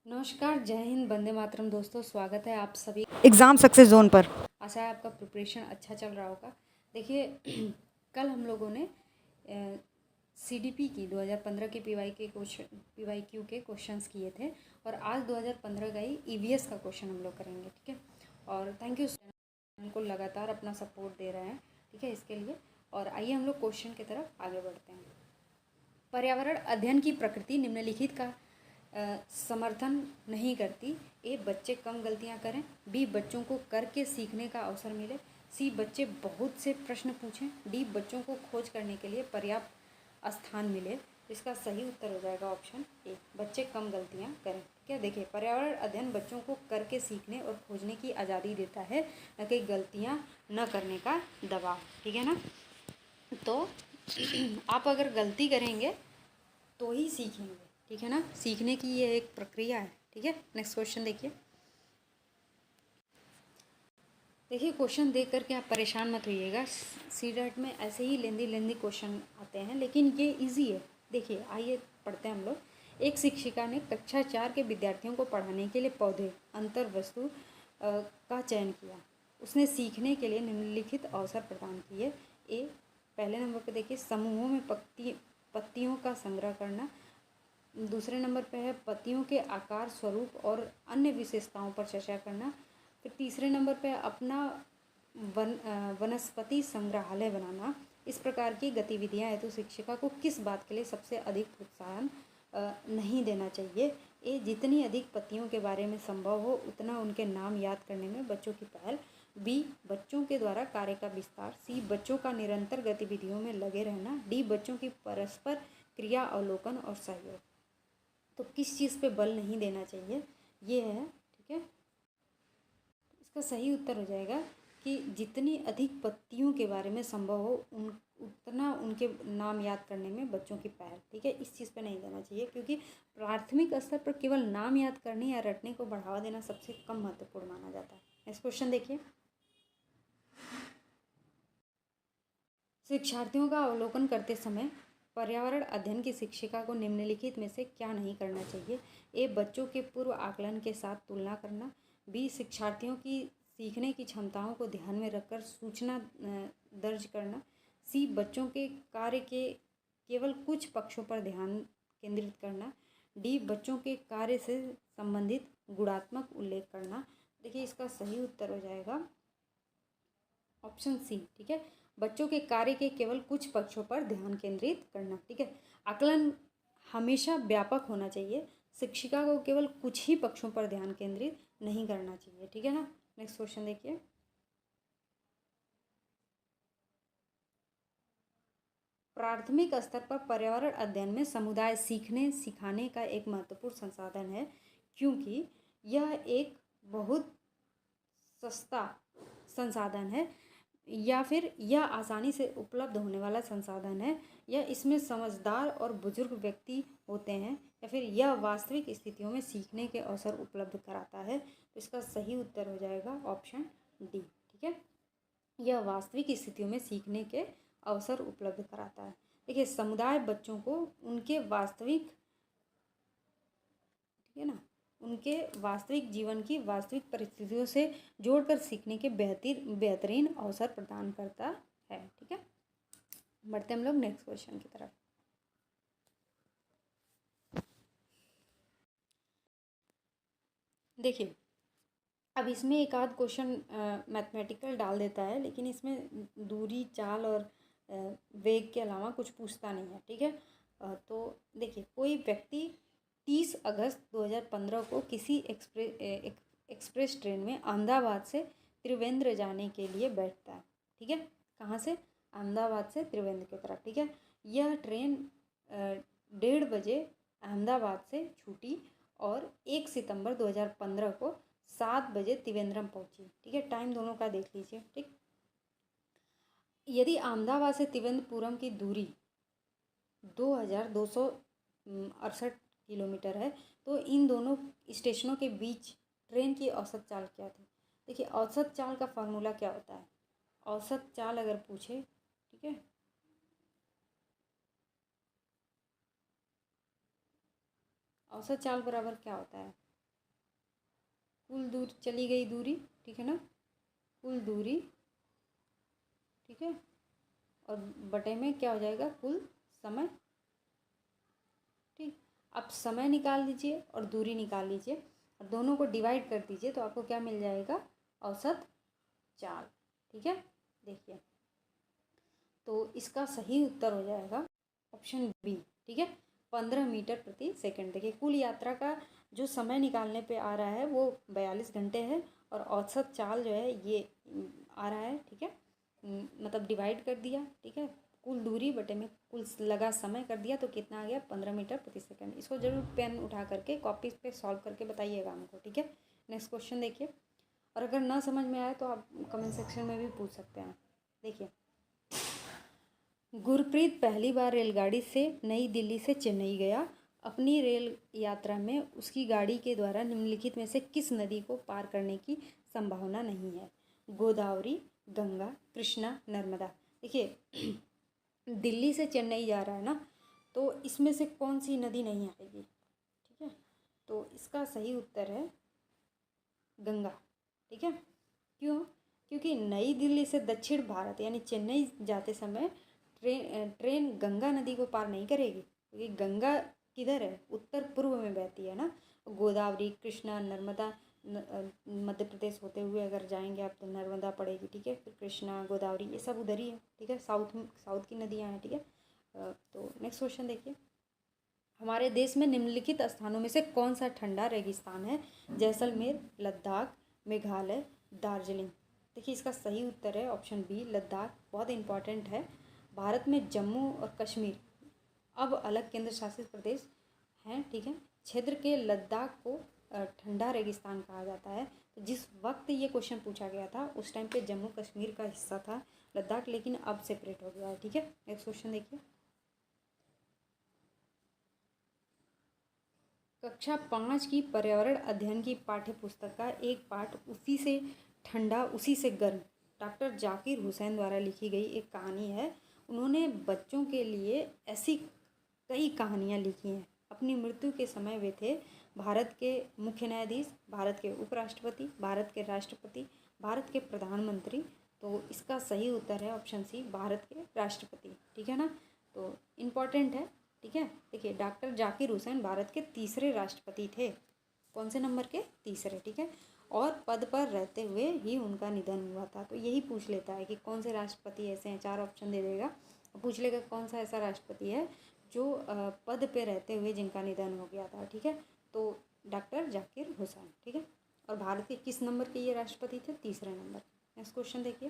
नमस्कार, जय हिंद, वंदे मातरम। दोस्तों, स्वागत है आप सभी एग्ज़ाम सक्सेस जोन पर। आशा है आपका प्रिपरेशन अच्छा चल रहा होगा। देखिए कल हम लोगों ने सीडीपी की 2015 के पीवाईक्यू के क्वेश्चंस किए थे और आज 2015 का ही ईवीएस का क्वेश्चन हम लोग करेंगे। ठीक है, और थैंक यू उनको लगातार अपना सपोर्ट दे रहे हैं। ठीक है, इसके लिए। और आइए हम लोग क्वेश्चन की तरफ आगे बढ़ते हैं। पर्यावरण अध्ययन की प्रकृति निम्नलिखित का समर्थन नहीं करती। ए, बच्चे कम गलतियां करें। बी, बच्चों को करके सीखने का अवसर मिले। सी, बच्चे बहुत से प्रश्न पूछें। डी, बच्चों को खोज करने के लिए पर्याप्त स्थान मिले। इसका सही उत्तर हो जाएगा ऑप्शन ए, बच्चे कम गलतियां करें। ठीक है, देखिए पर्यावरण अध्ययन बच्चों को करके सीखने और खोजने की आज़ादी देता है, न कि गलतियां न करने का दबाव। ठीक है ना। तो आप अगर गलती करेंगे तो ही सीखेंगे। ठीक है ना, सीखने की ये एक प्रक्रिया है। ठीक है, नेक्स्ट क्वेश्चन देखिए। देखिए क्वेश्चन देख करके आप परेशान मत होइएगा। सीडेट में ऐसे ही लेंदी क्वेश्चन आते हैं, लेकिन ये इजी है। देखिए आइए पढ़ते हैं हम लोग। एक शिक्षिका ने कक्षा 4 के विद्यार्थियों को पढ़ाने के लिए पौधे अंतर वस्तु का चयन किया। उसने सीखने के लिए निम्नलिखित अवसर प्रदान किए। ए, पहले नंबर पर देखिए, समूहों में पत्तियों का संग्रह करना। दूसरे नंबर पे है पत्तियों के आकार, स्वरूप और अन्य विशेषताओं पर चर्चा करना। फिर तीसरे नंबर पे अपना वनस्पति संग्रहालय बनाना। इस प्रकार की गतिविधियां हेतु शिक्षिका को किस बात के लिए सबसे अधिक प्रोत्साहन नहीं देना चाहिए। ए, जितनी अधिक पत्तियों के बारे में संभव हो उतना उनके नाम याद करने में बच्चों की पहल। बी, बच्चों के द्वारा कार्य का विस्तार। सी, बच्चों का निरंतर गतिविधियों में लगे रहना। डी, बच्चों की परस्पर क्रिया, अवलोकन और सहयोग। तो किस चीज़ पे बल नहीं देना चाहिए, ये है। ठीक है, इसका सही उत्तर हो जाएगा कि जितनी अधिक पत्तियों के बारे में संभव हो उतना उनके नाम याद करने में बच्चों की पहल। ठीक है, इस चीज़ पे नहीं देना चाहिए, क्योंकि प्राथमिक स्तर पर केवल नाम याद करने या रटने को बढ़ावा देना सबसे कम महत्वपूर्ण माना जाता है। नेक्स्ट क्वेश्चन देखिए। शिक्षार्थियों का अवलोकन करते समय पर्यावरण अध्ययन की शिक्षिका को निम्नलिखित में से क्या नहीं करना चाहिए। ए, बच्चों के पूर्व आकलन के साथ तुलना करना। बी, शिक्षार्थियों की सीखने की क्षमताओं को ध्यान में रखकर सूचना दर्ज करना। सी, बच्चों के कार्य के केवल कुछ पक्षों पर ध्यान केंद्रित करना। डी, बच्चों के कार्य से संबंधित गुणात्मक उल्लेख करना। देखिए इसका सही उत्तर हो जाएगा ऑप्शन सी। ठीक है, बच्चों के कार्य के केवल कुछ पक्षों पर ध्यान केंद्रित करना। ठीक है, आकलन हमेशा व्यापक होना चाहिए। शिक्षिका को केवल कुछ ही पक्षों पर ध्यान केंद्रित नहीं करना चाहिए। ठीक है ना। नेक्स्ट क्वेश्चन देखिए। प्राथमिक स्तर पर पर्यावरण अध्ययन में समुदाय सीखने सिखाने का एक महत्वपूर्ण संसाधन है, क्योंकि यह एक बहुत सस्ता संसाधन है, या फिर यह आसानी से उपलब्ध होने वाला संसाधन है, या इसमें समझदार और बुजुर्ग व्यक्ति होते हैं, या फिर यह वास्तविक स्थितियों में सीखने के अवसर उपलब्ध कराता है। तो इसका सही उत्तर हो जाएगा ऑप्शन डी। ठीक है, यह वास्तविक स्थितियों में सीखने के अवसर उपलब्ध कराता है। देखिए समुदाय बच्चों को उनके वास्तविक, ठीक है ना, उनके वास्तविक जीवन की वास्तविक परिस्थितियों से जोड़कर सीखने के बेहतरीन अवसर प्रदान करता है। ठीक है, बढ़ते हम लोग नेक्स्ट क्वेश्चन की तरफ। देखिए अब इसमें एक आध क्वेश्चन मैथमेटिकल डाल देता है, लेकिन इसमें दूरी, चाल और वेग के अलावा कुछ पूछता नहीं है। ठीक है, तो देखिए कोई व्यक्ति 30 अगस्त 2015 को किसी एक्सप्रेस ट्रेन में अहमदाबाद से त्रिवेंद्र जाने के लिए बैठता है। ठीक है, कहाँ से? अहमदाबाद से त्रिवेंद्र की तरफ। ठीक है, यह ट्रेन 1:30 बजे अहमदाबाद से छूटी और 1 सितंबर 2015 को 7 बजे त्रिवेंद्रम पहुंची। ठीक है, टाइम दोनों का देख लीजिए। ठीक, यदि अहमदाबाद से त्रिवेंद्रपुरम की दूरी 2268 किलोमीटर है, तो इन दोनों स्टेशनों के बीच ट्रेन की औसत चाल क्या थी? देखिए औसत चाल का फार्मूला क्या होता है? औसत चाल अगर पूछे, ठीक है, औसत चाल बराबर क्या होता है? कुल दूर चली गई दूरी, ठीक है ना, कुल दूरी, ठीक है, और बटे में क्या हो जाएगा, कुल समय। ठीक, अब समय निकाल लीजिए और दूरी निकाल लीजिए और दोनों को डिवाइड कर दीजिए तो आपको क्या मिल जाएगा, औसत चाल। ठीक है, देखिए तो इसका सही उत्तर हो जाएगा ऑप्शन बी। ठीक है, 15 मीटर प्रति सेकंड। देखिए कुल यात्रा का जो समय निकालने पे आ रहा है वो 42 घंटे है और औसत चाल जो है ये आ रहा है। ठीक है, मतलब डिवाइड कर दिया, ठीक है, कुल दूरी बटे में कुल लगा समय कर दिया तो कितना आ गया, 15 मीटर प्रति सेकंड। इसको जरूर पेन उठा करके कॉपी पे सॉल्व करके बताइएगा हमको। ठीक है, नेक्स्ट क्वेश्चन देखिए, और अगर ना समझ में आए तो आप कमेंट सेक्शन में भी पूछ सकते हैं। देखिए, गुरप्रीत पहली बार रेलगाड़ी से नई दिल्ली से चेन्नई गया। अपनी रेल यात्रा में उसकी गाड़ी के द्वारा निम्नलिखित में से किस नदी को पार करने की संभावना नहीं है, गोदावरी, गंगा, कृष्णा, नर्मदा। देखिए दिल्ली से चेन्नई जा रहा है ना, तो इसमें से कौन सी नदी नहीं आएगी। ठीक है, तो इसका सही उत्तर है गंगा। ठीक है, क्यों, क्योंकि नई दिल्ली से दक्षिण भारत यानी चेन्नई जाते समय ट्रेन गंगा नदी को पार नहीं करेगी, क्योंकि गंगा किधर है, उत्तर पूर्व में बहती है ना। गोदावरी, कृष्णा, नर्मदा मध्य प्रदेश होते हुए अगर जाएंगे आप तो नर्मदा पड़ेगी। ठीक है, फिर कृष्णा, गोदावरी ये सब उधर ही है। ठीक है, साउथ की नदियाँ हैं। ठीक है, तो नेक्स्ट क्वेश्चन देखिए, हमारे देश में निम्नलिखित स्थानों में से कौन सा ठंडा रेगिस्तान है, जैसलमेर, लद्दाख, मेघालय, दार्जिलिंग। देखिए इसका सही उत्तर है ऑप्शन बी, लद्दाख। बहुत इंपॉर्टेंट है। भारत में जम्मू और कश्मीर अब अलग केंद्र शासित प्रदेश हैं। ठीक है, क्षेत्र के लद्दाख को ठंडा रेगिस्तान कहा जाता है। तो जिस वक्त ये क्वेश्चन पूछा गया था उस टाइम पे जम्मू कश्मीर का हिस्सा था लद्दाख, लेकिन अब सेपरेट हो गया है। ठीक है, नेक्स्ट क्वेश्चन देखिए, कक्षा 5 की पर्यावरण अध्ययन की पाठ्य पुस्तक का एक पाठ उसी से ठंडा उसी से गर्म डॉक्टर जाकिर हुसैन द्वारा लिखी गई एक कहानी है। उन्होंने बच्चों के लिए ऐसी कई कहानियाँ लिखी हैं। अपनी मृत्यु के समय वे थे भारत के मुख्य न्यायाधीश, भारत के उपराष्ट्रपति, भारत के राष्ट्रपति, भारत के प्रधानमंत्री। तो इसका सही उत्तर है ऑप्शन सी, भारत के राष्ट्रपति। ठीक है ना, तो इम्पॉर्टेंट है। ठीक है, देखिए डॉक्टर जाकिर हुसैन भारत के तीसरे राष्ट्रपति थे। कौन से नंबर के, तीसरे। ठीक है, और पद पर रहते हुए ही उनका निधन हुआ था। तो यही पूछ लेता है कि कौन से राष्ट्रपति ऐसे हैं, 4 ऑप्शन दे देगा, पूछ लेगा कौन सा ऐसा राष्ट्रपति है जो पद पे रहते हुए जिनका निधन हो गया था। ठीक है, तो डॉक्टर जाकिर हुसैन। ठीक है, और भारत के किस नंबर के ये राष्ट्रपति थे, तीसरे नंबर। नेक्स्ट क्वेश्चन देखिए,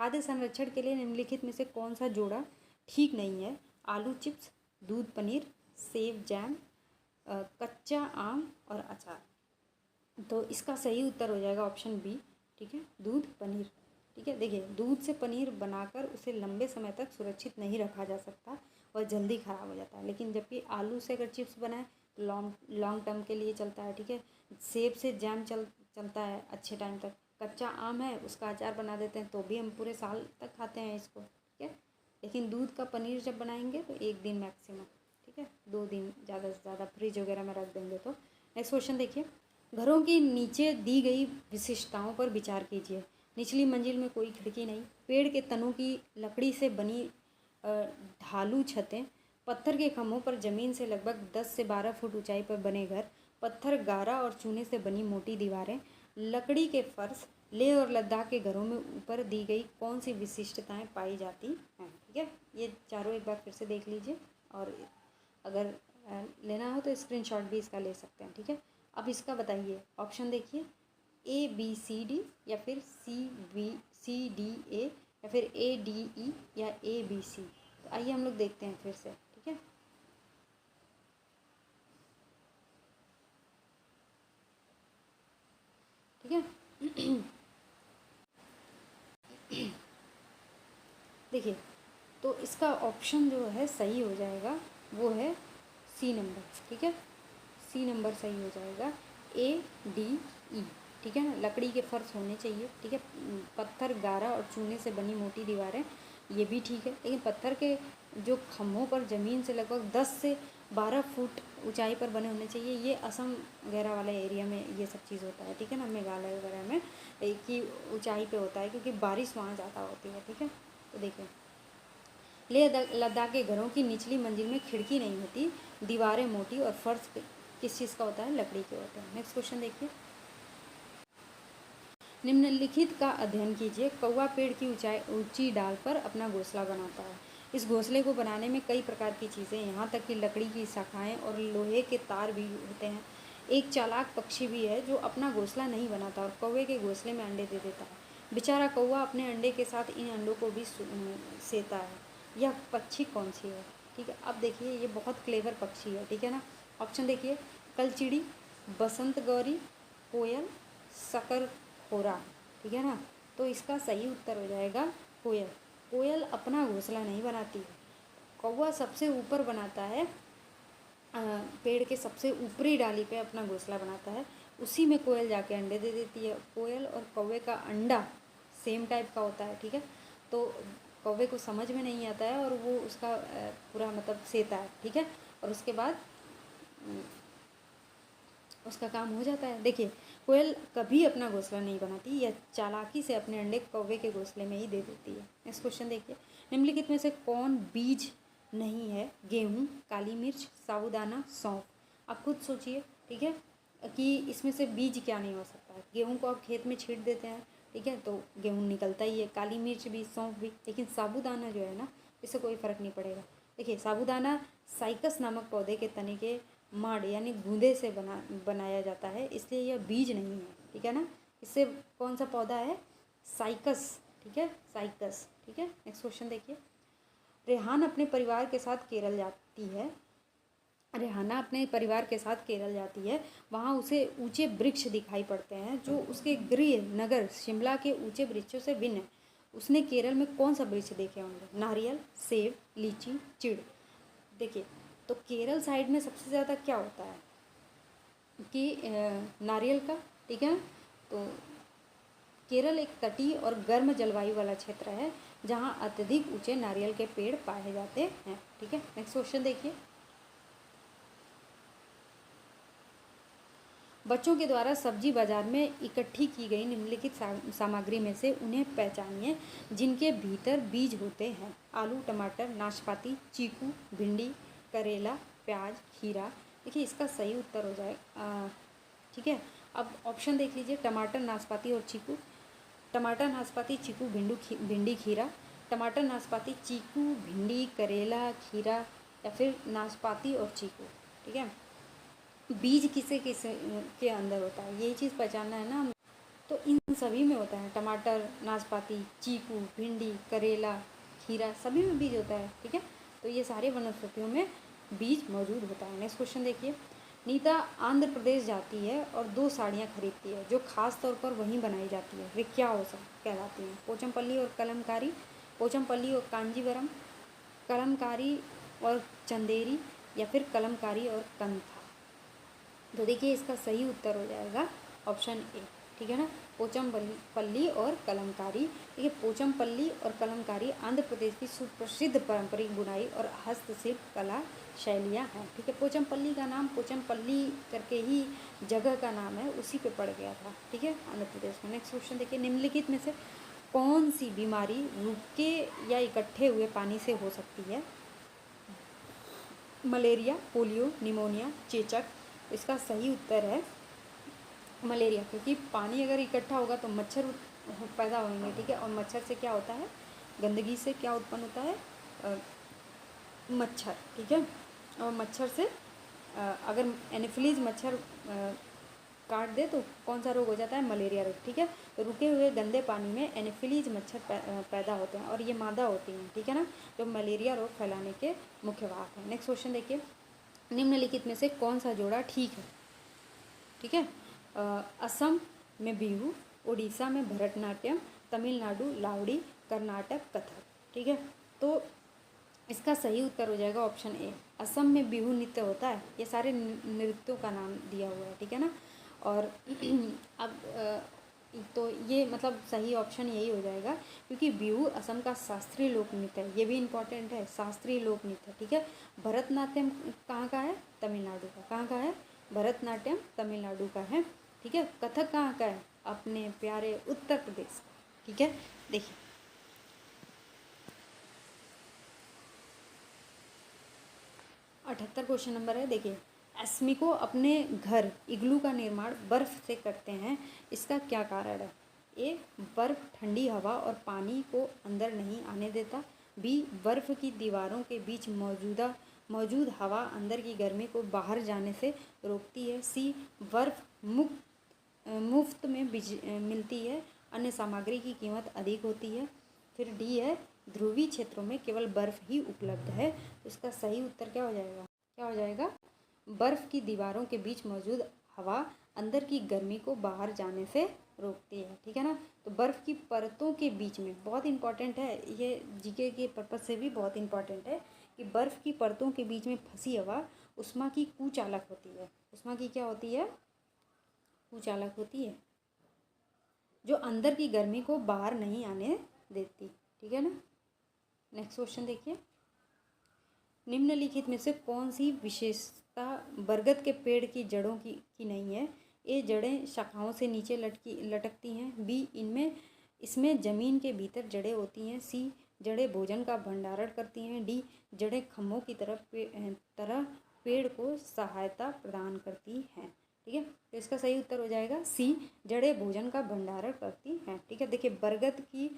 खाद्य संरक्षण के लिए निम्नलिखित में से कौन सा जोड़ा ठीक नहीं है, आलू चिप्स, दूध पनीर, सेब जैम, कच्चा आम और अचार। तो इसका सही उत्तर हो जाएगा ऑप्शन बी। ठीक है, दूध पनीर। ठीक है, देखिए दूध से पनीर बनाकर उसे लंबे समय तक सुरक्षित नहीं रखा जा सकता, वह जल्दी ख़राब हो जाता है। लेकिन जबकि आलू से अगर चिप्स बनाए तो लॉन्ग टर्म के लिए चलता है। ठीक है, सेब से जैम चलता है अच्छे टाइम तक। कच्चा आम है उसका अचार बना देते हैं तो भी हम पूरे साल तक खाते हैं इसको। ठीक है, लेकिन दूध का पनीर जब बनाएंगे तो 1 दिन मैक्सिमम। ठीक है, 2 दिन ज़्यादा से ज़्यादा फ्रिज वगैरह में रख देंगे तो। नेक्स्ट क्वेश्चन देखिए, घरों की नीचे दी गई विशिष्टताओं पर विचार कीजिए। निचली मंजिल में कोई खिड़की नहीं, पेड़ के तनों की लकड़ी से बनी ढालू छतें, पत्थर के खम्भों पर ज़मीन से लगभग 10 से 12 फुट ऊंचाई पर बने घर, पत्थर, गारा और चूने से बनी मोटी दीवारें, लकड़ी के फर्श। लेह और लद्दाख के घरों में ऊपर दी गई कौन सी विशिष्टताएं पाई जाती हैं। ठीक है, ये चारों एक बार फिर से देख लीजिए और अगर लेना हो तो स्क्रीनशॉट भी इसका ले सकते हैं। ठीक है, अब इसका बताइए, ऑप्शन देखिए, ABCD या फिर CBCD A या फिर ADE या ABC। तो आइए हम लोग देखते हैं फिर से। ठीक है, ठीक है देखिए तो इसका ऑप्शन जो है सही हो जाएगा वो है सी नंबर। ठीक है, सी नंबर सही हो जाएगा, ADE। ठीक है ना, लकड़ी के फर्श होने चाहिए। ठीक है, पत्थर, गारा और चूने से बनी मोटी दीवारें, ये भी ठीक है। लेकिन पत्थर के जो खम्भों पर ज़मीन से लगभग 10 से 12 फुट ऊंचाई पर बने होने चाहिए। ये असम वगैरह वाले एरिया में ये सब चीज़ होता है, ठीक है ना, मेघालय वगैरह में एक ही ऊंचाई पे होता है क्योंकि बारिश वहाँ ज़्यादा होती है, ठीक है। तो देखिए, लेह लद्दाख के घरों की निचली मंजिल में खिड़की नहीं होती, दीवारें मोटी और फर्श किस चीज़ का होता है, लकड़ी के होते हैं। नेक्स्ट क्वेश्चन देखिए, निम्नलिखित का अध्ययन कीजिए। कौवा पेड़ की ऊंची डाल पर अपना घोंसला बनाता है। इस घोंसले को बनाने में कई प्रकार की चीज़ें, यहाँ तक कि लकड़ी की शाखाएं और लोहे के तार भी होते हैं। एक चालाक पक्षी भी है जो अपना घोंसला नहीं बनाता और कौवे के घोंसले में अंडे दे देता है। बेचारा कौवा अपने अंडे के साथ इन अंडों को भी सेता है। यह पक्षी कौन सी है, ठीक है। अब देखिए, ये बहुत क्लेवर पक्षी है, ठीक है ना। ऑप्शन देखिए, कलचिड़ी, बसंत गौरी, कोयल, शकर खोरा, ठीक है ना। तो इसका सही उत्तर हो जाएगा कोयल। कोयल अपना घोंसला नहीं बनाती है, कौवा सबसे ऊपर बनाता है, पेड़ के सबसे ऊपरी डाली पे अपना घोंसला बनाता है, उसी में कोयल जाके अंडे दे देती है। कोयल और कौवे का अंडा सेम टाइप का होता है, ठीक है। तो कौवे को समझ में नहीं आता है और वो उसका पूरा मतलब सेता है, ठीक है। और उसके बाद उसका काम हो जाता है। देखिए, कोयल कभी अपना घोंसला नहीं बनाती, यह चालाकी से अपने अंडे कौवे के घोंसले में ही दे देती है। नेक्स्ट क्वेश्चन देखिए, निम्नलिखित में से कौन बीज नहीं है? गेहूँ, काली मिर्च, साबूदाना, सौंफ। आप खुद सोचिए, ठीक है, कि इसमें से बीज क्या नहीं हो सकता है। गेहूँ को आप खेत में छींट देते हैं, ठीक है, तो गेहूँ निकलता ही है, काली मिर्च भी, सौंफ भी। लेकिन साबूदाना जो है ना, इससे कोई फ़र्क नहीं पड़ेगा। देखिए, साबूदाना साइकस नामक पौधे के तने के माड़ यानी गूंदे से बनाया जाता है, इसलिए यह बीज नहीं है, ठीक है ना। इससे कौन सा पौधा है? साइकस, ठीक है, साइकस, ठीक है। नेक्स्ट क्वेश्चन देखिए, रेहान अपने परिवार के साथ केरल जाती है। रेहाना अपने परिवार के साथ केरल जाती है, वहाँ उसे ऊंचे वृक्ष दिखाई पड़ते हैं जो उसके गृह नगर शिमला के ऊंचे वृक्षों से भिन्न है। उसने केरल में कौन सा वृक्ष देखे होंगे? नारियल, सेब, लीची, चीड़। देखिए, तो केरल साइड में सबसे ज़्यादा क्या होता है कि नारियल का, ठीक है। तो केरल एक तटीय और गर्म जलवायु वाला क्षेत्र है जहाँ अत्यधिक ऊंचे नारियल के पेड़ पाए जाते हैं, ठीक है। नेक्स्ट क्वेश्चन देखिए, बच्चों के द्वारा सब्जी बाजार में इकट्ठी की गई निम्नलिखित सामग्री में से उन्हें पहचानिए जिनके भीतर बीज होते हैं। आलू, टमाटर, नाशपाती, चीकू, भिंडी, करेला, प्याज, खीरा। देखिए, इसका सही उत्तर हो जाए, ठीक है। अब ऑप्शन देख लीजिए, टमाटर, नाशपाती और चीकू। टमाटर, नाशपाती, चीकू, भिंडी, खीरा। टमाटर, नाशपाती, चीकू, भिंडी, करेला, खीरा, या फिर नाशपाती और चीकू, ठीक है। बीज किसे किसे के अंदर होता है, यही चीज़ पहचानना है ना। तो इन सभी में होता है, टमाटर, नाशपाती, चीकू, भिंडी, करेला, खीरा, सभी में बीज होता है, ठीक है। तो ये सारे वनस्पतियों में बीज मौजूद होता है। नेक्स्ट क्वेश्चन देखिए, नीता आंध्र प्रदेश जाती है और 2 साड़ियाँ खरीदती है जो खास तौर पर वहीं बनाई जाती है। वे क्या हो सकती कहलाती हैं? पोचमपल्ली और कलमकारी, पोचमपल्ली और कांजीवरम, कलमकारी और चंदेरी, या फिर कलमकारी और कंथा। तो देखिए, इसका सही उत्तर हो जाएगा ऑप्शन ए, ठीक है ना, पोचमपल्ली और कलमकारी। देखिए, पोचमपल्ली और कलमकारी आंध्र प्रदेश की सुप्रसिद्ध पारंपरिक बुनाई और हस्तशिल्प कला शैलियाँ हैं, ठीक है। पोचमपल्ली का नाम पोचमपल्ली करके ही जगह का नाम है, उसी पे पड़ गया था, ठीक है, आंध्र प्रदेश में। नेक्स्ट क्वेश्चन देखिए, निम्नलिखित में से कौन सी बीमारी रुके या इकट्ठे हुए पानी से हो सकती है? मलेरिया, पोलियो, निमोनिया, चेचक। इसका सही उत्तर है मलेरिया, क्योंकि पानी अगर इकट्ठा होगा तो मच्छर पैदा होंगे, ठीक है। और मच्छर से क्या होता है? गंदगी से क्या उत्पन्न होता है? मच्छर, ठीक है। और मच्छर से अगर एनोफिलीज मच्छर काट दे तो कौन सा रोग हो जाता है? मलेरिया रोग, ठीक है। तो रुके हुए गंदे पानी में एनोफिलीज मच्छर पैदा होते हैं और ये मादा होती हैं, ठीक है ना, जो मलेरिया रोग फैलाने के मुख्य वाहक हैं। नेक्स्ट क्वेश्चन देखिए, निम्नलिखित में से कौन सा जोड़ा ठीक है, ठीक है। असम में बिहू, उड़ीसा में भरतनाट्यम, तमिलनाडु लावड़ी, कर्नाटक कथक, ठीक है। तो इसका सही उत्तर हो जाएगा ऑप्शन ए, असम में बिहू नृत्य होता है। ये सारे नृत्यों का नाम दिया हुआ है, ठीक है ना। और अब तो ये मतलब सही ऑप्शन यही हो जाएगा, क्योंकि बिहू असम का शास्त्रीय लोक नृत्य है। ये भी इम्पॉर्टेंट है, शास्त्रीय लोक नृत्य, ठीक है। भरतनाट्यम कहाँ का है? तमिलनाडु का। कहाँ का है? भरतनाट्यम तमिलनाडु का है, ठीक है। कथक कहाँ का है? अपने प्यारे उत्तर प्रदेश, ठीक है। देखिए 78 क्वेश्चन नंबर है। देखिए, एस्मिको अपने घर इग्लू का निर्माण बर्फ से करते हैं, इसका क्या कारण है? ए, बर्फ ठंडी हवा और पानी को अंदर नहीं आने देता। बी, बर्फ की दीवारों के बीच मौजूद हवा अंदर की गर्मी को बाहर जाने से रोकती है। सी, बर्फ मुफ्त में मिलती है, अन्य सामग्री की कीमत अधिक होती है। फिर डी है, ध्रुवीय क्षेत्रों में केवल बर्फ ही उपलब्ध है। तो इसका सही उत्तर क्या हो जाएगा? क्या हो जाएगा? बर्फ की दीवारों के बीच मौजूद हवा अंदर की गर्मी को बाहर जाने से रोकती है, ठीक है ना। तो बर्फ की परतों के बीच में, बहुत इंपॉर्टेंट है ये, जीके के पर्पज से भी बहुत इंपॉर्टेंट है कि बर्फ की परतों के बीच में फंसी हवा उष्मा की कुचालक होती है। उष्मा की क्या होती है? कुचालक होती है, जो अंदर की गर्मी को बाहर नहीं आने देती, ठीक है ना। नेक्स्ट क्वेश्चन देखिए, निम्नलिखित में से कौन सी विशेषता बरगद के पेड़ की जड़ों की नहीं है? ए, जड़ें शाखाओं से नीचे लटकती हैं। बी, इसमें जमीन के भीतर जड़ें होती हैं। सी, जड़ें भोजन का भंडारण करती हैं। डी, जड़ें खम्भों की तरह पेड़ को सहायता प्रदान करती हैं, ठीक है। तो इसका सही उत्तर हो जाएगा सी, जड़ें भोजन का भंडारण करती हैं, ठीक है। देखिए, बरगद की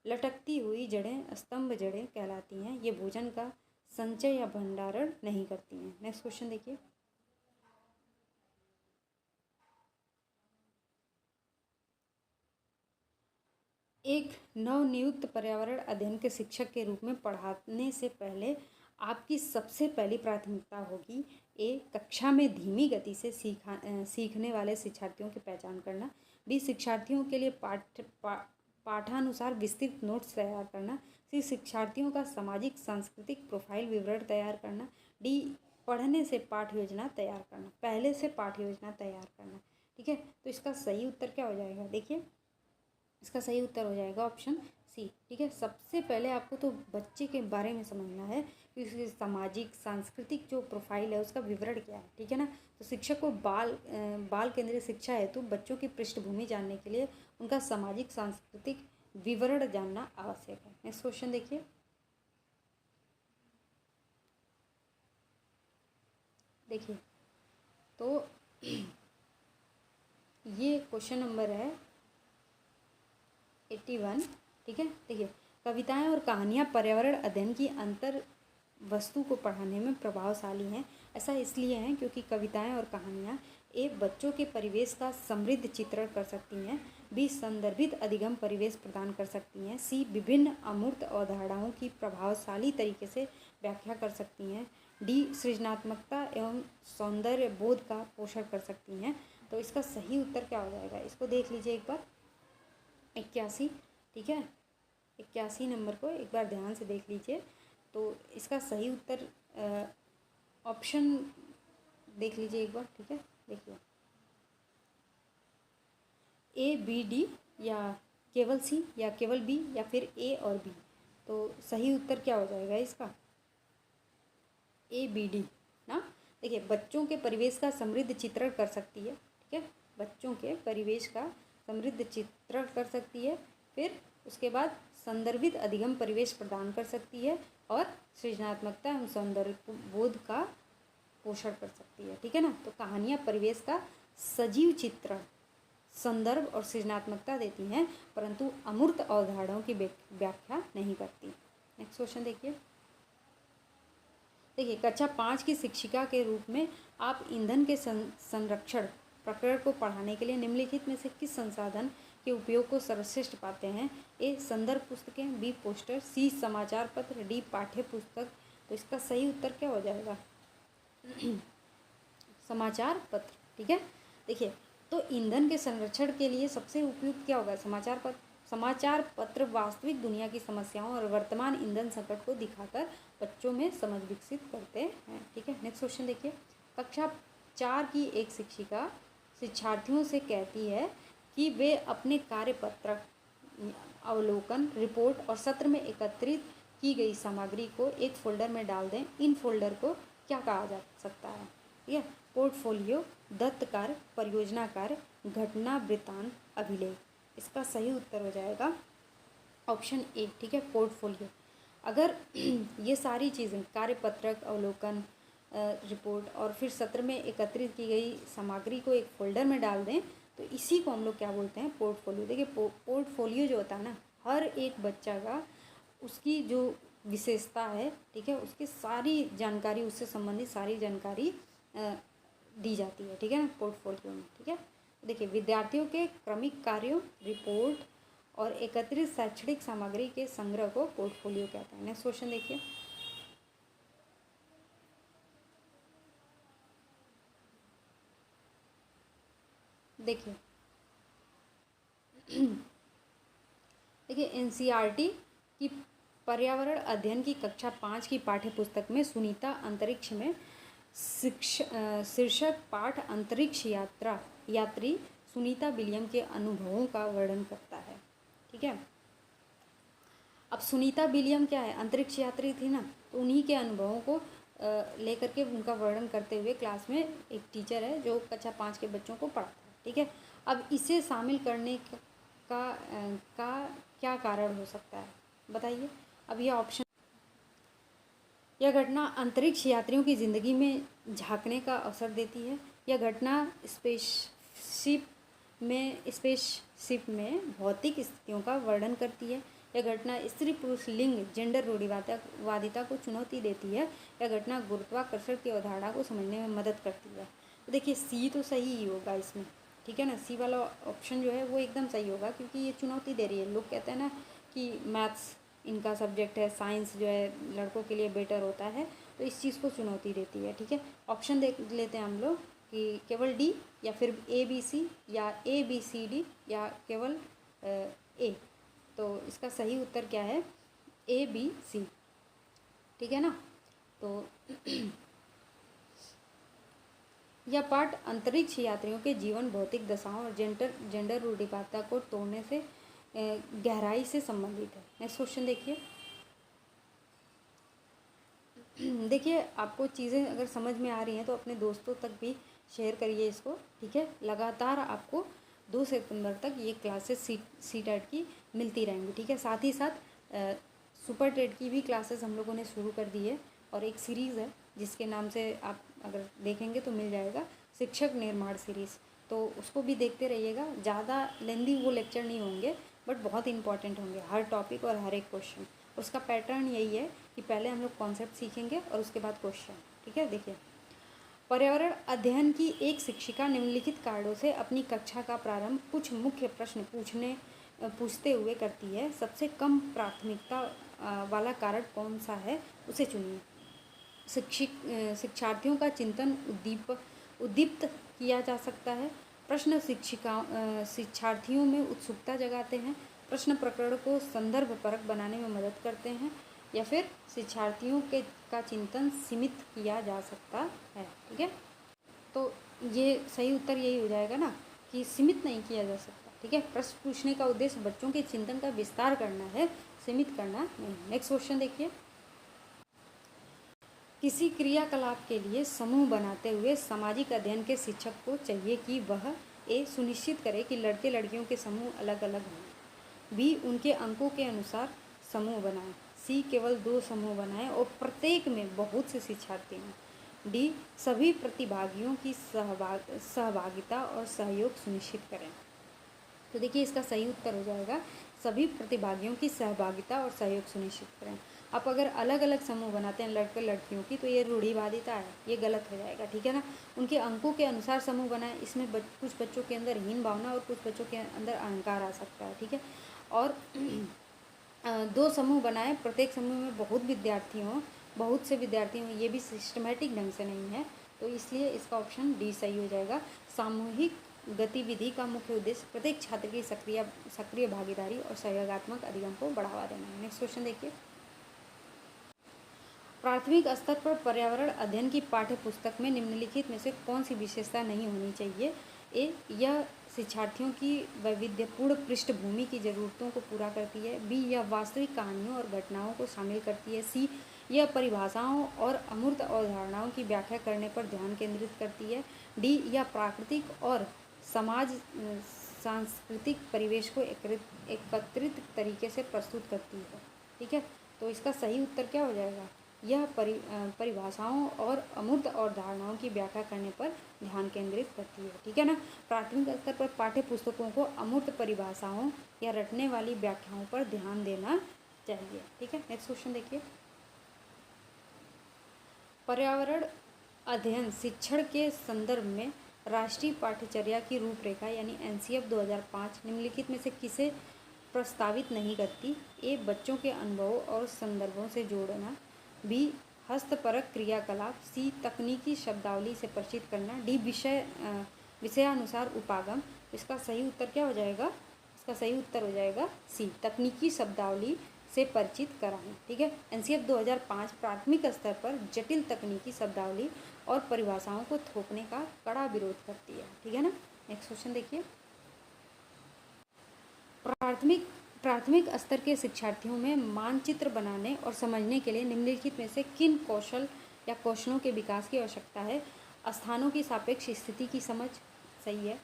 लटकती हुई जड़ें स्तंभ जड़ें कहलाती हैं। ये भोजन का संचय या भंडारण नहीं करती हैं। नेक्स्ट क्वेश्चन देखिए, एक नवनियुक्त पर्यावरण अध्ययन के शिक्षक के रूप में पढ़ाने से पहले आपकी सबसे पहली प्राथमिकता होगी। ए, कक्षा में धीमी गति से सीखने वाले शिक्षार्थियों की पहचान करना। बी, शिक्षार्थियों के लिए पाठानुसार विस्तृत नोट्स तैयार करना। सी, शिक्षार्थियों का सामाजिक सांस्कृतिक प्रोफाइल विवरण तैयार करना। डी, पढ़ने से पाठ योजना तैयार करना, पहले से पाठ योजना तैयार करना, ठीक है। तो इसका सही उत्तर क्या हो जाएगा? देखिए, इसका सही उत्तर हो जाएगा ऑप्शन सी, ठीक है। सबसे पहले आपको तो बच्चे के बारे में समझना है कि उसकी सामाजिक सांस्कृतिक जो प्रोफाइल है उसका विवरण क्या है, ठीक है ना। तो शिक्षक को बाल केंद्रित शिक्षा है तो बच्चों की पृष्ठभूमि जानने के लिए उनका सामाजिक सांस्कृतिक विवरण जानना आवश्यक है। नेक्स्ट क्वेश्चन देखिए, तो ये क्वेश्चन नंबर है 81, ठीक है। देखिए, कविताएं और कहानियाँ पर्यावरण अध्ययन की अंतर वस्तु को पढ़ाने में प्रभावशाली हैं। ऐसा इसलिए है क्योंकि कविताएं और कहानियाँ ए, बच्चों के परिवेश का समृद्ध चित्रण कर सकती हैं। बी, संदर्भित अधिगम परिवेश प्रदान कर सकती हैं। सी, विभिन्न अमूर्त अवधारणाओं की प्रभावशाली तरीके से व्याख्या कर सकती हैं। डी, सृजनात्मकता एवं सौंदर्य बोध का पोषण कर सकती हैं। तो इसका सही उत्तर क्या हो जाएगा? इसको देख लीजिए एक बार, 81, ठीक है। 81 नंबर को एक बार ध्यान से देख लीजिए। तो इसका सही उत्तर ऑप्शन देख लीजिए एक बार, ठीक है। देखिए, ए, बी, डी या केवल सी या केवल बी या फिर ए और बी। तो सही उत्तर क्या हो जाएगा इसका? ए, बी, डी ना। देखिए, बच्चों के परिवेश का समृद्ध चित्रण कर सकती है, ठीक है। बच्चों के परिवेश का समृद्ध चित्रण कर सकती है, फिर उसके बाद संदर्भित अधिगम परिवेश प्रदान कर सकती है और सृजनात्मकता एवं सौंदर्य बोध का पोषण कर सकती है, ठीक है ना। तो कहानियाँ परिवेश का सजीव चित्रण, संदर्भ और सृजनात्मकता देती हैं, परंतु अमूर्त अवधारणाओं की व्याख्या नहीं करती। नेक्स्ट क्वेश्चन देखिए, कक्षा 5 की शिक्षिका के रूप में आप ईंधन के संरक्षण प्रकरण को पढ़ाने के लिए निम्नलिखित में से किस संसाधन के उपयोग को सर्वश्रेष्ठ पाते हैं? ए, संदर्भ पुस्तकें, बी, पोस्टर, सी, समाचार पत्र, डी, पाठ्य पुस्तक। तो इसका सही उत्तर क्या हो जाएगा? समाचार पत्र, ठीक है। देखिए, तो ईंधन के संरक्षण के लिए सबसे उपयुक्त क्या होगा? समाचार पत्र। समाचार पत्र वास्तविक दुनिया की समस्याओं और वर्तमान ईंधन संकट को दिखाकर बच्चों में समझ विकसित करते हैं, ठीक है। नेक्स्ट क्वेश्चन देखिए, कक्षा 4 की एक शिक्षिका शिक्षार्थियों से कहती है कि वे अपने कार्यपत्रक, अवलोकन, रिपोर्ट और सत्र में एकत्रित की गई सामग्री को एक फोल्डर में डाल दें। इन फोल्डर को क्या कहा जा सकता है? ठीक है, पोर्टफोलियो, दत्त कार्य, परियोजना कार्य, घटना वृत्तांत, अभिलेख। इसका सही उत्तर हो जाएगा ऑप्शन ए। ठीक है, पोर्टफोलियो। अगर ये सारी चीज़ें, कार्यपत्रक, अवलोकन, रिपोर्ट और फिर सत्र में एकत्रित की गई सामग्री को एक फोल्डर में डाल दें तो इसी को हम लोग क्या बोलते हैं? पोर्टफोलियो। देखिए पोर्टफोलियो जो होता है ना, हर एक बच्चा का उसकी जो विशेषता है, ठीक है, उसकी सारी जानकारी, उससे संबंधित सारी जानकारी दी जाती है। ठीक है ना, पोर्टफोलियो में। ठीक है, देखिए विद्यार्थियों के क्रमिक कार्यों, रिपोर्ट और एकत्रित शैक्षणिक सामग्री के संग्रह को पोर्टफोलियो कहते हैं। नेक्स्ट क्वेश्चन देखिए। देखिए एनसीईआरटी की पर्यावरण अध्ययन की कक्षा 5 की पाठ्य पुस्तक में सुनीता अंतरिक्ष में शीर्षक पाठ अंतरिक्ष यात्री सुनीता विलियम के अनुभवों का वर्णन करता है। ठीक है, अब सुनीता विलियम क्या है? अंतरिक्ष यात्री थी ना, तो उन्हीं के अनुभवों को लेकर के उनका वर्णन करते हुए क्लास में एक टीचर है जो कक्षा 5 के बच्चों को पढ़ाता है। ठीक है, अब इसे शामिल करने का क्या कारण हो सकता है बताइए? अब यह ऑप्शन, यह घटना अंतरिक्ष यात्रियों की ज़िंदगी में झांकने का अवसर देती है। यह घटना स्पेसशिप में भौतिक स्थितियों का वर्णन करती है। यह घटना स्त्री पुरुष लिंग जेंडर रूढ़िवादिता को चुनौती देती है। यह घटना गुरुत्वाकर्षण की अवधारणा को समझने में मदद करती है। तो देखिए सी तो सही ही होगा इसमें। ठीक है ना, सी वाला ऑप्शन जो है वो एकदम सही होगा, क्योंकि ये चुनौती दे रही है। लोग कहते हैं ना कि मैथ्स इनका सब्जेक्ट है, साइंस जो है लड़कों के लिए बेटर होता है, तो इस चीज़ को चुनौती देती है। ठीक है, ऑप्शन देख लेते हैं हम लोग कि केवल डी या फिर ए बी सी या ए बी सी डी या केवल ए। तो इसका सही उत्तर क्या है? A B C. ठीक है ना, तो यह पाठ अंतरिक्ष यात्रियों के जीवन, भौतिक दशाओं और जेंडर रूढ़िवादिता को तोड़ने से गहराई से संबंधित है। नेक्स्ट क्वेश्चन देखिए। देखिए आपको चीज़ें अगर समझ में आ रही हैं तो अपने दोस्तों तक भी शेयर करिए इसको। ठीक है, लगातार आपको 2 सितंबर तक ये क्लासेस सी टेट की मिलती रहेंगी। ठीक है, साथ ही साथ सुपर टेट की भी क्लासेस हम लोगों ने शुरू कर दी है, और एक सीरीज़ है जिसके नाम से आप अगर देखेंगे तो मिल जाएगा, शिक्षक निर्माण सीरीज़। तो उसको भी देखते रहिएगा। ज़्यादा लेंदी वो लेक्चर नहीं होंगे, बट बहुत इंपॉर्टेंट होंगे, हर टॉपिक और हर एक क्वेश्चन। उसका पैटर्न यही है कि पहले हम लोग कॉन्सेप्ट सीखेंगे और उसके बाद क्वेश्चन। ठीक है, देखिए पर्यावरण अध्ययन की एक शिक्षिका निम्नलिखित कारणों से अपनी कक्षा का प्रारंभ कुछ मुख्य प्रश्न पूछते हुए करती है। सबसे कम प्राथमिकता वाला कारण कौन सा है, उसे चुनिए। शिक्षार्थियों का चिंतन उद्दीप्त किया जा सकता है। प्रश्न शिक्षार्थियों में उत्सुकता जगाते हैं। प्रश्न प्रकरण को संदर्भ परक बनाने में मदद करते हैं, या फिर शिक्षार्थियों का चिंतन सीमित किया जा सकता है। ठीक है, तो ये सही उत्तर यही हो जाएगा ना कि सीमित नहीं किया जा सकता। ठीक है, प्रश्न पूछने का उद्देश्य बच्चों के चिंतन का विस्तार करना है, सीमित करना नहीं। नेक्स्ट क्वेश्चन देखिए। किसी क्रियाकलाप के लिए समूह बनाते हुए सामाजिक अध्ययन के शिक्षक को चाहिए कि वह ए सुनिश्चित करे कि लड़के लड़कियों के समूह अलग अलग हों, बी उनके अंकों के अनुसार समूह बनाएं, सी केवल 2 समूह बनाएं और प्रत्येक में बहुत से शिक्षार्थी हों, डी सभी प्रतिभागियों की सहभागिता और सहयोग सुनिश्चित करें। तो देखिए इसका सही उत्तर हो जाएगा सभी प्रतिभागियों की सहभागिता और सहयोग सुनिश्चित करें। आप अगर अलग अलग समूह बनाते हैं लड़के लड़कियों की, तो ये रूढ़िवादिता है, ये गलत हो जाएगा। ठीक है ना, उनके अंकों के अनुसार समूह बनाएं। इसमें कुछ बच्चों के अंदर हीन भावना और कुछ बच्चों के अंदर अहंकार आ सकता है। ठीक है, और 2 समूह बनाएं, प्रत्येक समूह में बहुत से विद्यार्थी हों, ये भी सिस्टमेटिक ढंग से नहीं है, तो इसलिए इसका ऑप्शन डी सही हो जाएगा। सामूहिक गतिविधि का मुख्य उद्देश्य प्रत्येक छात्र की सक्रिय भागीदारी और सहयोगात्मक अधिगम को बढ़ावा देना है। नेक्स्ट क्वेश्चन देखिए। प्राथमिक स्तर पर पर्यावरण अध्ययन की पाठ्य पुस्तक में निम्नलिखित में से कौन सी विशेषता नहीं होनी चाहिए? ए, यह शिक्षार्थियों की वैविध्यपूर्ण पृष्ठभूमि की ज़रूरतों को पूरा करती है। बी, यह वास्तविक कहानियों और घटनाओं को शामिल करती है। सी, यह परिभाषाओं और अमूर्त अवधारणाओं की व्याख्या करने पर ध्यान केंद्रित करती है। डी, यह प्राकृतिक और समाज सांस्कृतिक परिवेश को एकत्रित तरीके से प्रस्तुत करती है। ठीक है, तो इसका सही उत्तर क्या हो जाएगा? यह परिभाषाओं और अमूर्त अवधारणाओं की व्याख्या करने पर ध्यान केंद्रित करती है। ठीक है ना। प्राथमिक स्तर पर पाठ्य पुस्तकों को अमूर्त परिभाषाओं या रटने वाली व्याख्याओं पर ध्यान देना चाहिए। ठीक है, नेक्स्ट क्वेश्चन देखिए। पर्यावरण अध्ययन शिक्षण के संदर्भ में राष्ट्रीय पाठ्यचर्या की रूपरेखा यानी NCF 2005 निम्नलिखित में से किसे प्रस्तावित नहीं करती? ए, बच्चों के अनुभवों और संदर्भों से जोड़ना। बी, हस्तपरक क्रियाकलाप। सी, तकनीकी शब्दावली से परिचित करना। डी, विषयानुसार उपागम। इसका सही उत्तर क्या हो जाएगा? इसका सही उत्तर हो जाएगा सी, तकनीकी शब्दावली से परिचित कराना। ठीक है, NCF 2005 प्राथमिक स्तर पर जटिल तकनीकी शब्दावली और परिभाषाओं को थोपने का कड़ा विरोध करती है। ठीक है ना। नेक्स्ट क्वेश्चन देखिए। प्राथमिक स्तर के शिक्षार्थियों में मानचित्र बनाने और समझने के लिए निम्नलिखित में से किन कौशल या कौशलों के विकास की आवश्यकता है? स्थानों की सापेक्ष स्थिति की समझ, सही है।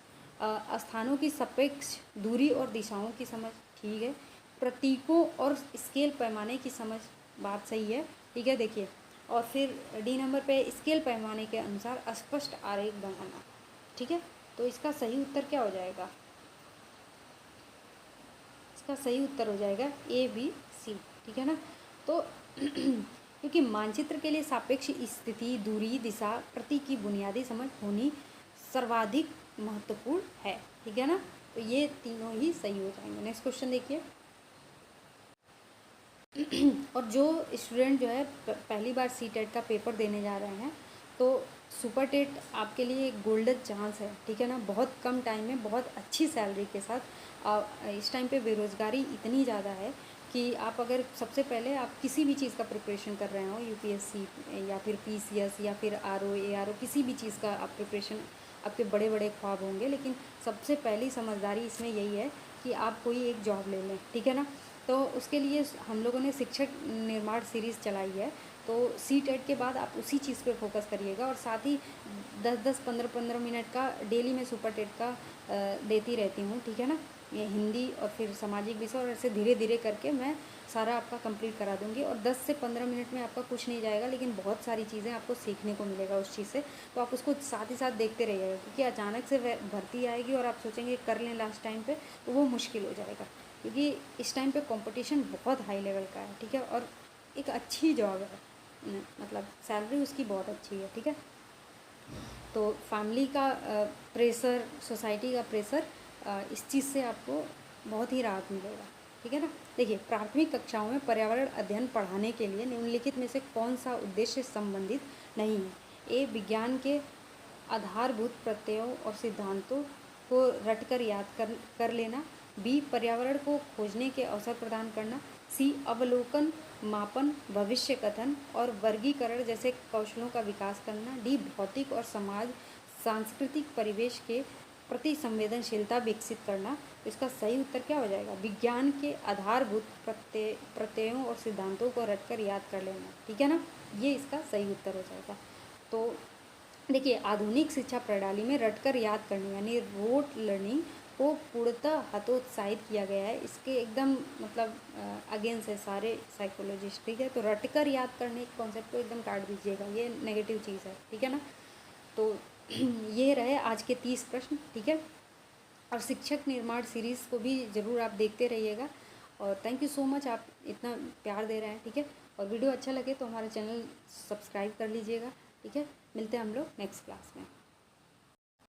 स्थानों की सापेक्ष दूरी और दिशाओं की समझ, ठीक है। प्रतीकों और स्केल पैमाने की समझ, बात सही है। ठीक है, देखिए। और फिर डी नंबर पे स्केल पैमाने के अनुसार स्पष्ट आरेख बनाना। ठीक है, तो इसका सही उत्तर क्या हो जाएगा? इसका सही उत्तर हो जाएगा A, B, C। ठीक है ना। तो क्योंकि मानचित्र के लिए सापेक्ष स्थिति, दूरी, दिशा, प्रतीक की बुनियादी समझ होनी सर्वाधिक महत्वपूर्ण है। ठीक है ना, तो ये तीनों ही सही हो जाएंगे। नेक्स्ट क्वेश्चन देखिए। और जो स्टूडेंट जो है पहली बार CTET का पेपर देने जा रहे हैं, तो सुपर टेट आपके लिए एक गोल्डन चांस है। ठीक है ना, बहुत कम टाइम में बहुत अच्छी सैलरी के साथ। इस टाइम पे बेरोज़गारी इतनी ज़्यादा है कि आप अगर सबसे पहले आप किसी भी चीज़ का प्रिपरेशन कर रहे हो, UPSC या फिर PCS या फिर RO ARO, किसी भी चीज़ का आप प्रिपरेशन, आपके बड़े बड़े ख्वाब होंगे, लेकिन सबसे पहली समझदारी इसमें यही है कि आप कोई एक जॉब ले लें। ठीक है ना, तो उसके लिए हम लोगों ने शिक्षक निर्माण सीरीज़ चलाई है। तो CTET के बाद आप उसी चीज़ पे फोकस करिएगा, और साथ ही 10-10, 15-15 मिनट का डेली मैं सुपर टेट का देती रहती हूँ। ठीक है ना, ये हिंदी और फिर सामाजिक विषय, और ऐसे धीरे धीरे करके मैं सारा आपका कंप्लीट करा दूँगी। और 10 से 15 मिनट में आपका कुछ नहीं जाएगा, लेकिन बहुत सारी चीज़ें आपको सीखने को मिलेगा उस चीज़ से। तो आप उसको साथ ही साथ देखते रहिएगा, क्योंकि अचानक से भर्ती आएगी और आप सोचेंगे कर लें लास्ट टाइम पे, तो वो मुश्किल हो जाएगा, क्योंकि इस टाइम पे कंपटीशन बहुत हाई लेवल का है। ठीक है, और एक अच्छी जॉब है, मतलब सैलरी उसकी बहुत अच्छी है। ठीक है, तो फैमिली का प्रेशर, सोसाइटी का प्रेशर, इस चीज़ से आपको बहुत ही राहत मिलेगा। ठीक है ना। देखिए, प्राथमिक कक्षाओं में पर्यावरण अध्ययन पढ़ाने के लिए निम्नलिखित में से कौन सा उद्देश्य संबंधित नहीं है? ए, विज्ञान के आधारभूत प्रत्ययों और सिद्धांतों को रटकर याद कर लेना। बी, पर्यावरण को खोजने के अवसर प्रदान करना। सी, अवलोकन, मापन, भविष्य कथन और वर्गीकरण जैसे कौशलों का विकास करना। डी, भौतिक और समाज सांस्कृतिक परिवेश के प्रति संवेदनशीलता विकसित करना। इसका सही उत्तर क्या हो जाएगा? विज्ञान के आधारभूत प्रत्ययों और सिद्धांतों को रटकर याद कर लेना। ठीक है ना, ये इसका सही उत्तर हो जाएगा। तो देखिए, आधुनिक शिक्षा प्रणाली में रटकर याद करने यानी रोट लर्निंग को पूर्णतः हतोत्साहित किया गया है। इसके एकदम मतलब अगेंस्ट है सारे साइकोलॉजिस्ट। ठीक है, तो रटकर याद करने के कॉन्सेप्ट को एकदम काट दीजिएगा, ये नेगेटिव चीज़ है। ठीक है ना, तो ये रहे आज के 30 प्रश्न। ठीक है, और शिक्षक निर्माण सीरीज़ को भी ज़रूर आप देखते रहिएगा। और थैंक यू सो मच, आप इतना प्यार दे रहे हैं। ठीक है, और वीडियो अच्छा लगे तो हमारा चैनल सब्सक्राइब कर लीजिएगा। ठीक है, मिलते हैं हम लोग नेक्स्ट क्लास में।